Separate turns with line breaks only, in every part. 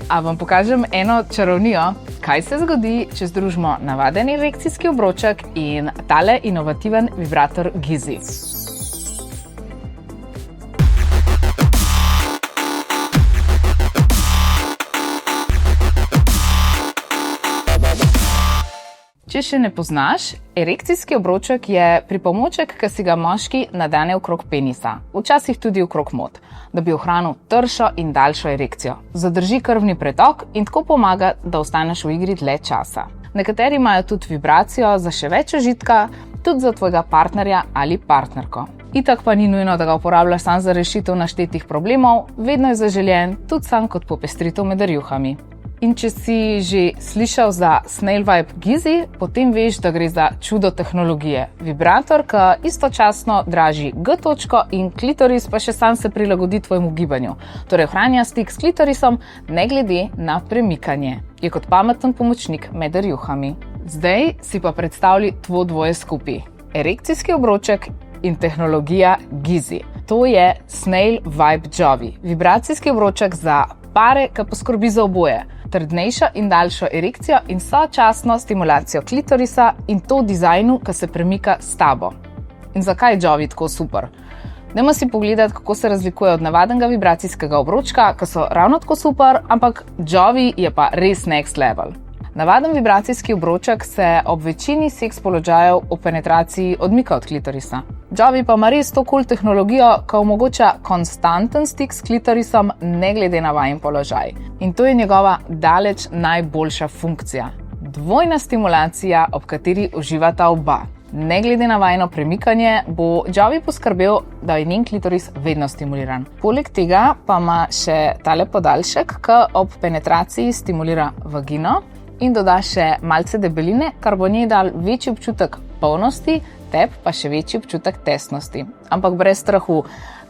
A vam pokažem eno čarovnijo, kaj se zgodi, če združimo navaden erekcijski obroček in tale inovativen vibrator Gizi. Če še ne poznaš, erekcijski obroček je pripomoček, ki si ga moški nadene okrog penisa, včasih tudi okrog mod, da bi ohranil tršo in daljšo erekcijo. Zadrži krvni pretok in tako pomaga, da ostaneš v igri dlje časa. Nekateri imajo tudi vibracijo za še več užitka, tudi za tvojega partnerja ali partnerko. Itak pa ni nujno, da ga uporabljaš sam za rešitev naštetih problemov, vedno je zaželjen tudi sam kot popestritev med rjuhami. In če si že slišal za Snail Vibe Gizi, potem veš, da gre za čudo tehnologije. Vibrator, ki istočasno draži G-točko in klitoris pa še sam se prilagodi tvojemu gibanju. Torej ohranja stik s klitorisom ne glede na premikanje. Je kot pameten pomočnik med rjuhami. Zdaj si pa predstavljaj dvoje skupaj. Erekcijski obroček in tehnologija Gizi. To je Snail Vibe Jovi. Vibracijski obroček za pare, ki poskrbi za oboje. Trdnejšo in daljšo erekcijo in sočasno stimulacijo klitorisa in to v dizajnu, ki se premika s tabo. In zakaj je Jovi tako super? Dajmo si pogledati, kako se razlikuje od navadnega vibracijskega obročka, ki so ravno tako super, ampak Jovi je pa res next level. Navaden vibracijski obroček se ob večini seks položajev ob penetraciji odmika od klitorisa. Jovi pa ima res to cool tehnologijo, ki omogoča konstanten stik s klitorisom ne glede na vajen položaj. In to je njegova daleč najboljša funkcija. Dvojna stimulacija, ob kateri uživata oba. Ne glede na vajino premikanje, bo Jovi poskrbel, da je njen klitoris vedno stimuliran. Poleg tega pa ima še tale podaljšek, ki ob penetraciji stimulira vagino in doda še malce debeline, kar bo njej dal večji občutek polnosti, teb pa še večji občutek tesnosti. Ampak brez strahu,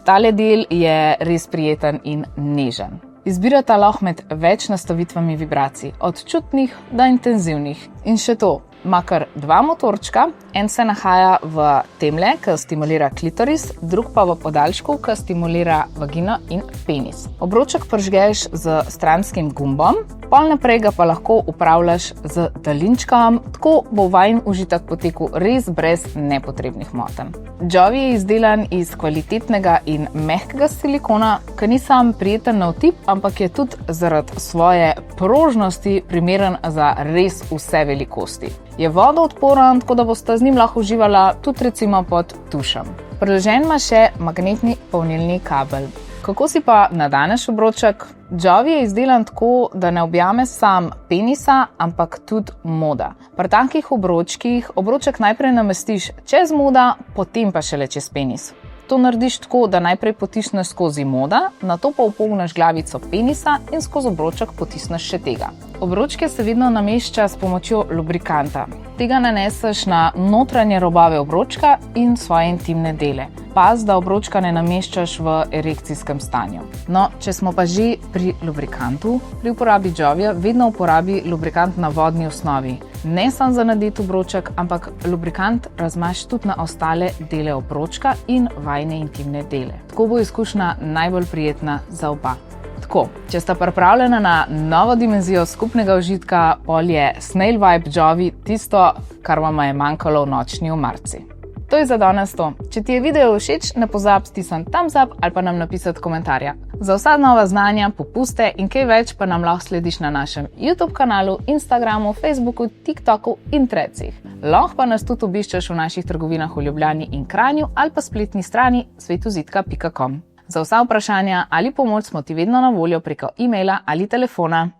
tale del je res prijeten in nežen. Izbirata lahko med več nastavitvami vibracij, od čutnih do intenzivnih. In še to, ima kar dva motorčka, en se nahaja v temle, ki stimulira klitoris, drug pa v podaljšku, ki stimulira vagino in penis. Obroček pržgeš z stranskim gumbom, pol naprej ga pa lahko upravljaš z daljinčkom, tako bo vajin užitek potekel res brez nepotrebnih motenj. Jovi je izdelan iz kvalitetnega in mehkega silikona, ki ni sam prijeten na otip, ampak je tudi zaradi svoje prožnosti primeren za res vse velikosti. Je vodoodporen, tako da boste z njim lahko uživala tudi recimo pod tušem. Priložen ima še magnetni polnilni kabel. Kako si pa nadaneš obroček? Jovi je izdelan tako, da ne objame sam penisa, ampak tudi moda. Pri takih obročkih obroček najprej namestiš čez moda, potem pa šele čez penis. To narediš tako, da najprej potisneš skozi moda, nato pa upogneš glavico penisa in skozi obroček potisneš še tega. Obročke se vedno namešča s pomočjo lubrikanta. Tega naneseš na notranje robove obročka in svoje intimne dele. Paz, da obročka ne nameščaš v erekcijskem stanju. No, če smo pa že pri lubrikantu, pri uporabi Jovija vedno uporabi lubrikant na vodni osnovi. Ne samo za nadet obroček, ampak lubrikant razmaš tudi na ostale dele obročka in vajine intimne dele. Tako bo izkušnja najbolj prijetna za oba. Tako, če sta pripravljena na novo dimenzijo skupnega užitka, pol je Snail Vibe Jovi tisto, kar vama je manjkalo v nočni omarici. To je za danes to. Če ti je video všeč, ne pozabi stisniti thumbs up ali pa nam napisati komentarja. Za vsa nova znanja, popuste in kaj več pa nam lahko slediš na našem YouTube kanalu, Instagramu, Facebooku, TikToku in Threadsih. Lahko pa nas tudi obiščeš v naših trgovinah v Ljubljani in Kranju ali pa spletni strani svetozitka.com. Za vsa vprašanja ali pomoč smo ti vedno na voljo preko e-maila ali telefona.